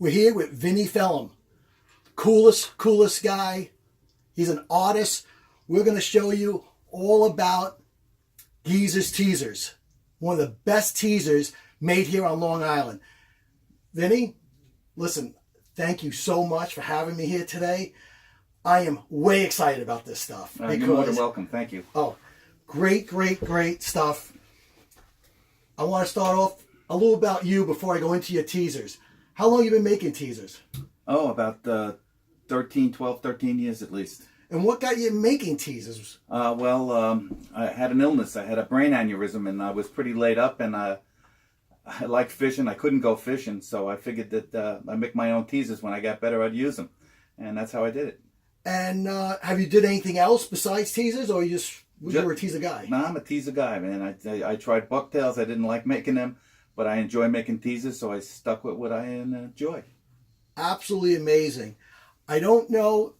We're here with Vinnie Fellom. Coolest guy. He's an artist. We're going to show you all about Geezer's Teasers. One of the best teasers made here on Long Island. Vinnie, listen, thank you so much for having me here today. I am way excited about this stuff. You're more than welcome. Thank you. Oh, great stuff. I want to start off a little about you before I go into your teasers. How long have you been making teasers? Oh, about 13 years at least. And what got you making teasers? I had an illness. I had a brain aneurysm, and I was pretty laid up, and I liked fishing. I couldn't go fishing, so I figured that I'd make my own teasers. When I got better, I'd use them. And that's how I did it. And have you did anything else besides teasers, or you were a teaser guy? No, I'm a teaser guy, man. I tried bucktails. I didn't like making them, but I enjoy making teasers, so I stuck with what I enjoy. Absolutely amazing. I don't know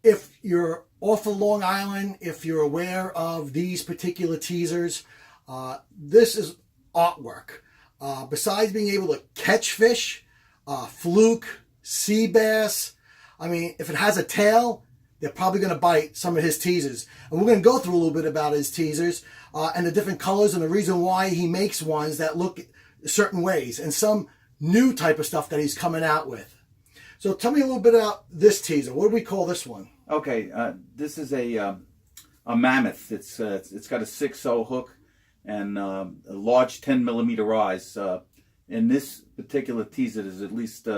if you're off of Long Island, if you're aware of these particular teasers. This is artwork. Besides being able to catch fish, fluke, sea bass, I mean, if it has a tail, they're probably going to bite some of his teasers. And we're going to go through a little bit about his teasers and the different colors and the reason why he makes ones that look certain ways and some new type of stuff that he's coming out with. So tell me a little bit about this teaser. What do we call this one? Okay, this is a Mammoth. It's got a 6.0 hook and a large 10mm rise. In this particular teaser, there's at least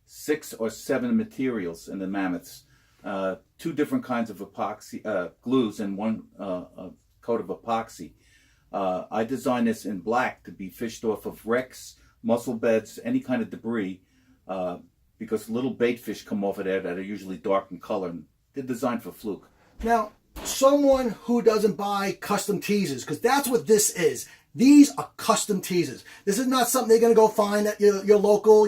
6 or 7 materials in the Mammoths. 2 different kinds of epoxy glues and 1 coat of epoxy. I designed this in black to be fished off of wrecks, mussel beds, any kind of debris, because little bait fish come off of there that are usually dark in color. And they're designed for fluke. Now, someone who doesn't buy custom teasers, because that's what this is. These are custom teasers. This is not something they're going to go find at your local,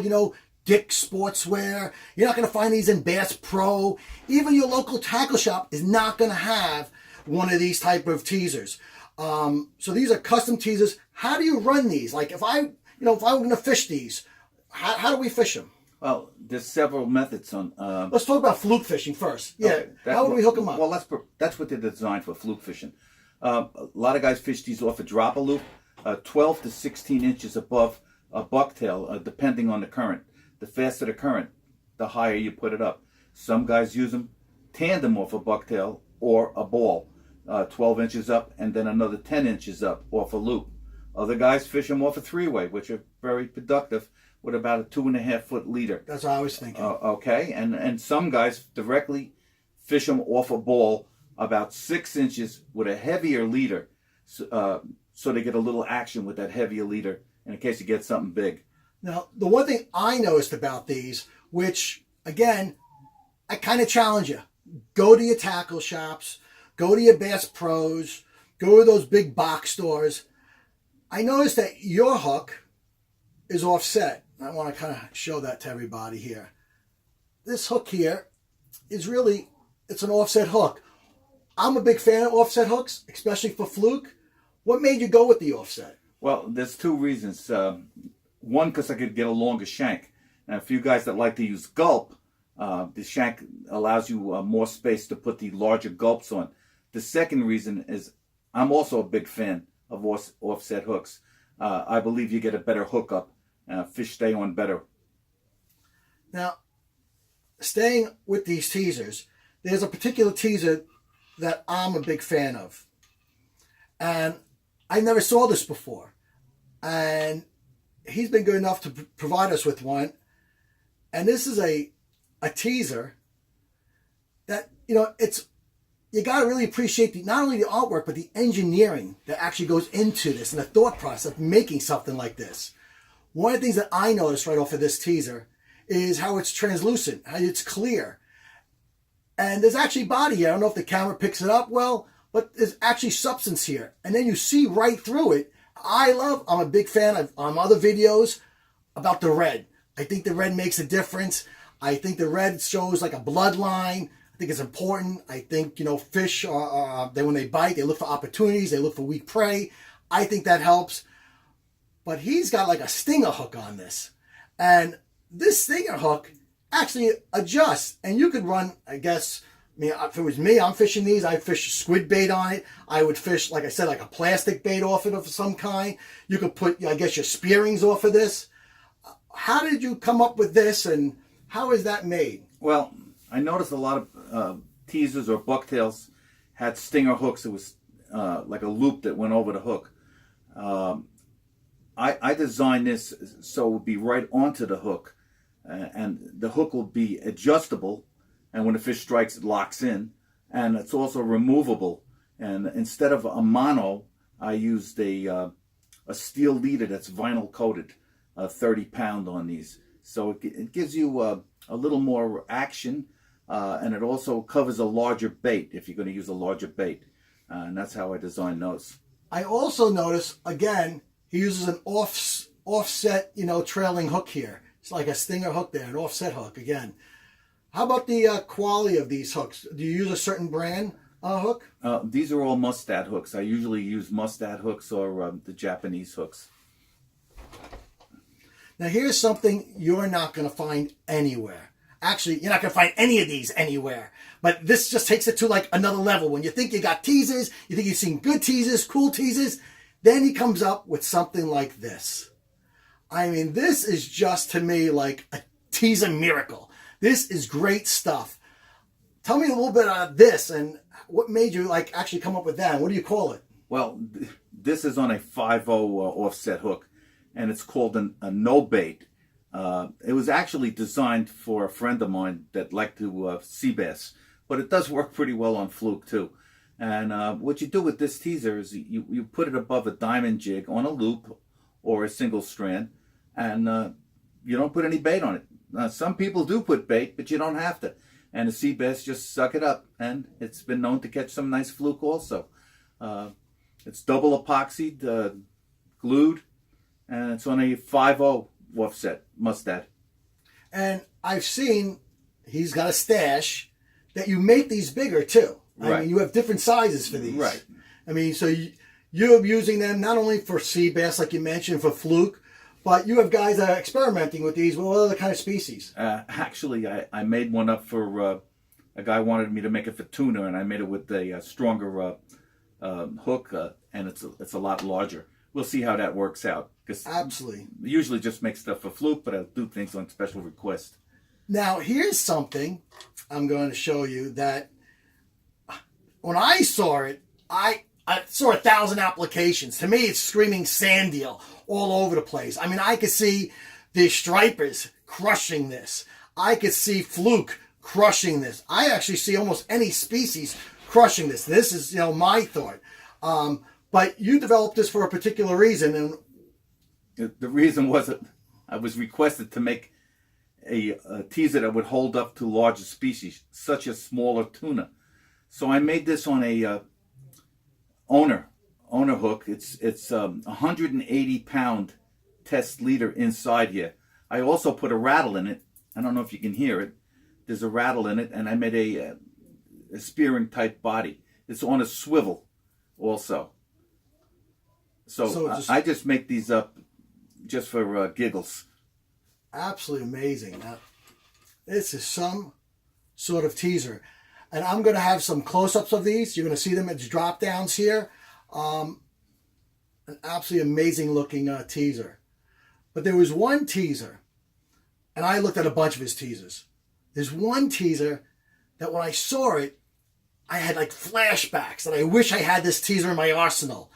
Dick's Sportswear. You're not going to find these in Bass Pro. Even your local tackle shop is not going to have one of these type of teasers. So these are custom teasers. How do you run these? Like if I were going to fish these, how do we fish them? Well, there's several methods on. Let's talk about fluke fishing first. Yeah, okay, how would we hook them up? Well, that's what they're designed for, fluke fishing. A lot of guys fish these off a dropper loop, 12 to 16 inches above a bucktail, depending on the current. The faster the current, the higher you put it up. Some guys use them tandem off a bucktail or a ball, 12 inches up, and then another 10 inches up off a loop. Other guys fish them off a 3-way, which are very productive, with about a 2.5-foot leader. That's what I was thinking. Okay, and some guys directly fish them off a ball about 6 inches with a heavier leader, so they get a little action with that heavier leader in case you get something big. Now, the one thing I noticed about these, which, again, I kind of challenge you. Go to your tackle shops, go to your Bass Pros, go to those big box stores. I noticed that your hook is offset. I want to kind of show that to everybody here. This hook here is it's an offset hook. I'm a big fan of offset hooks, especially for fluke. What made you go with the offset? Well, there's 2 reasons. One, because I could get a longer shank. Now, a few guys that like to use gulp, the shank allows you more space to put the larger gulps on. The second reason is I'm also a big fan of offset hooks. I believe you get a better hookup. Fish stay on better. Now, staying with these teasers, there's a particular teaser that I'm a big fan of. And I never saw this before. And he's been good enough to provide us with one. And this is a teaser that, you got to really appreciate not only the artwork, but the engineering that actually goes into this and the thought process of making something like this. One of the things that I noticed right off of this teaser is how it's translucent, how it's clear. And there's actually body here. I don't know if the camera picks it up well, but there's actually substance here. And then you see right through it. I'm a big fan of other videos about the red. I think the red makes a difference. I think the red shows like a bloodline. I think it's important. I think, fish, when they bite, they look for opportunities. They look for weak prey. I think that helps. But he's got like a stinger hook on this. And this stinger hook actually adjusts, and you could run, I guess, I mean, if it was me, I'm fishing these, I'd fish squid bait on it. I would fish, like I said, like a plastic bait off it of some kind. You could put, I guess, your spearings off of this. How did you come up with this, and how is that made? Well, I noticed a lot of teasers or bucktails had stinger hooks. It was like a loop that went over the hook. I designed this so it would be right onto the hook, and the hook will be adjustable, and when the fish strikes, it locks in, and it's also removable. And instead of a mono, I used a steel leader that's vinyl coated, 30-pound on these. So it gives you a little more action, and it also covers a larger bait if you're going to use a larger bait. And that's how I designed those. I also notice, again, he uses an offset, trailing hook here. It's like a stinger hook there, an offset hook again. How about the quality of these hooks? Do you use a certain brand hook? These are all mustad hooks. I usually use mustad hooks or the Japanese hooks. Now here's something you're not going to find anywhere. Actually, you're not going to find any of these anywhere. But this just takes it to like another level. When you think you got teasers, you think you've seen good teasers, cool teasers, then he comes up with something like this. I mean, this is just, to me, like a teaser miracle. This is great stuff. Tell me a little bit about this and what made you like actually come up with that. What do you call it? Well, this is on a 5.0 offset hook, and it's called a no bait. It was actually designed for a friend of mine that liked to sea bass, but it does work pretty well on fluke too. And what you do with this teaser is you put it above a diamond jig on a loop or a single strand, and you don't put any bait on it. Some people do put bait, but you don't have to. And the sea bass just suck it up, and it's been known to catch some nice fluke also. It's double epoxied, glued, and it's on a 5.0 offset mustad. And I've seen he's got a stash that you make these bigger too. Right. I mean, you have different sizes for these. Right. I mean, so you're using them not only for sea bass, like you mentioned, for fluke, but you have guys that are experimenting with these with other kind of species. Actually, I made one up for a guy wanted me to make it for tuna, and I made it with a stronger hook, and it's a lot larger. We'll see how that works out. Absolutely. I usually just make stuff for fluke, but I'll do things on special request. Now, here's something I'm going to show you that when I saw it, I saw 1,000 applications. To me, it's screaming sand deal all over the place. I mean, I could see the stripers crushing this. I could see fluke crushing this. I actually see almost any species crushing this. This is, my thought. But you developed this for a particular reason. And the reason was that I was requested to make a teaser that would hold up to larger species, such as smaller tuna. So I made this on a owner hook. It's 180-pound test leader inside here. I also put a rattle in it. I don't know if you can hear it. There's a rattle in it, and I made a spearing type body. It's on a swivel also. So I just make these up just for giggles. Absolutely amazing. Now, this is some sort of teaser. And I'm going to have some close-ups of these. You're going to see them as drop-downs here. An absolutely amazing-looking teaser. But there was one teaser, and I looked at a bunch of his teasers. There's one teaser that when I saw it, I had like flashbacks that I wish I had this teaser in my arsenal.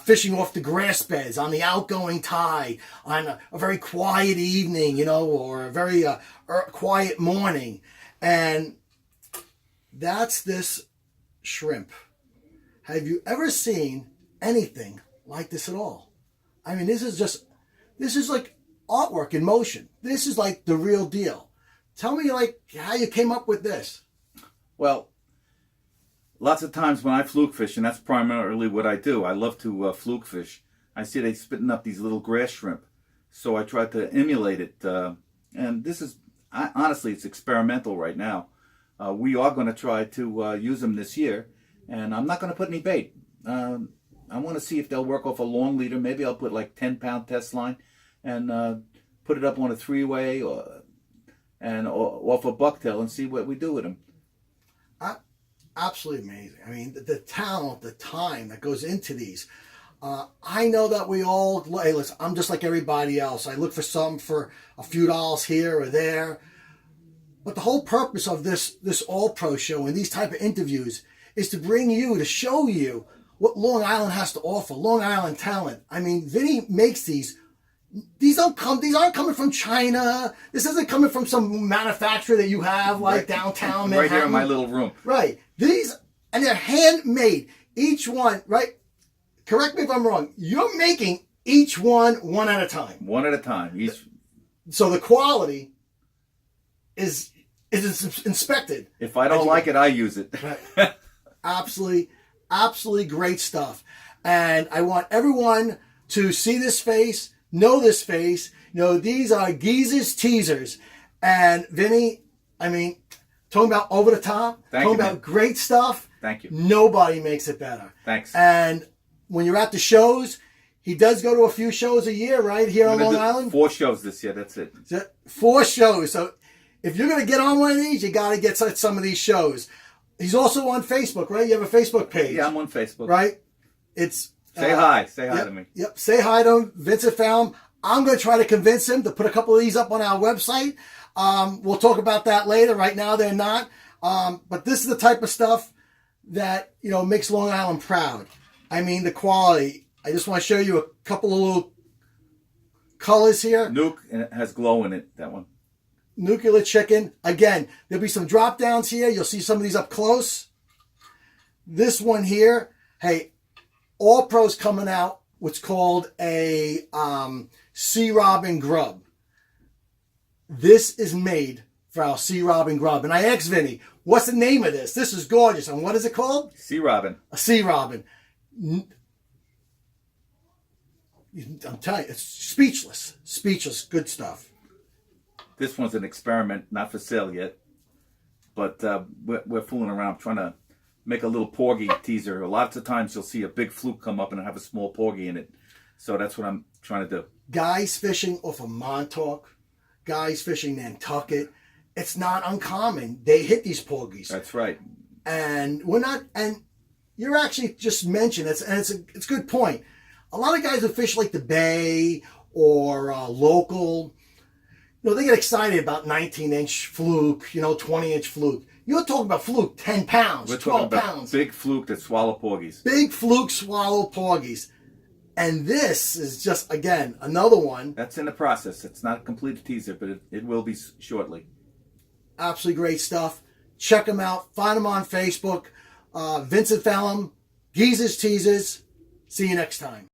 Fishing off the grass beds on the outgoing tide on a very quiet evening, or a very quiet morning. And that's this shrimp. Have you ever seen anything like this at all? I mean, this is like artwork in motion. This is like the real deal. Tell me like how you came up with this. Well, lots of times when I fluke fish, and that's primarily what I do, I love to fluke fish. I see they spitting up these little grass shrimp. So I tried to emulate it. And this is, honestly, it's experimental right now. We are going to try to use them this year. And I'm not going to put any bait. I want to see if they'll work off a long leader. Maybe I'll put like 10-pound test line. And put it up on a three-way or off a bucktail and see what we do with them. Absolutely amazing. I mean, the talent, the time that goes into these. I know that we all, hey, listen, I'm just like everybody else. I look for some for a few dollars here or there. But the whole purpose of this All Pro show and these type of interviews is to bring you, to show you what Long Island has to offer, Long Island talent. I mean, Vinnie makes these. These aren't coming from China. This isn't coming from some manufacturer that you have like downtown Manhattan. Right here in my little room. Right. These, and they're handmade. Each one, right? Correct me if I'm wrong. You're making each one at a time. One at a time. Each. So the quality is inspected. If I don't like it, I use it. Right. Absolutely great stuff. And I want everyone to see this face, know this face. You know, these are Geeze's Teasers. And Vinnie, I mean, talking about over the top, talking about great stuff. Thank you. Nobody makes it better. Thanks. And when you're at the shows, he does go to a few shows a year, right, here on Long Island? 4 shows this year, that's it. 4 shows. So if you're going to get on one of these, you got to get some of these shows. He's also on Facebook, right? You have a Facebook page. Yeah, I'm on Facebook. Right? It's... Say hi to me. Yep, say hi to him, Vincent Fellom. I'm going to try to convince him to put a couple of these up on our website. We'll talk about that later. Right now, they're not. But this is the type of stuff that, you know, makes Long Island proud. I mean, the quality. I just want to show you a couple of little colors here. Nuke, and it has glow in it, that one. Nuclear chicken. Again, there'll be some drop downs here. You'll see some of these up close. This one here, hey, All Pro's coming out what's called a sea robin grub. This is made for our sea robin grub. And I asked Vinnie, what's the name of this? This is gorgeous. And what is it called? Sea robin. A sea robin. I'm telling you, it's speechless. Speechless. Good stuff. This one's an experiment, not for sale yet. But we're fooling around trying to make a little porgy teaser. Lots of times you'll see a big fluke come up and have a small porgy in it. So that's what I'm trying to do. Guys fishing off of Montauk, guys fishing Nantucket. It's not uncommon. They hit these porgies. That's right. And we're not, and you're actually just mentioned, it's a good point. A lot of guys who fish like the Bay or local, you know, they get excited about 19-inch fluke, 20-inch fluke. You're talking about fluke, 10 pounds, We're 12 talking about pounds. Big fluke that swallow porgies. Big fluke swallow porgies. And this is just, again, another one. That's in the process. It's not a complete teaser, but it will be shortly. Absolutely great stuff. Check them out. Find them on Facebook. Vincent Fellom, Geeze's Teasers. See you next time.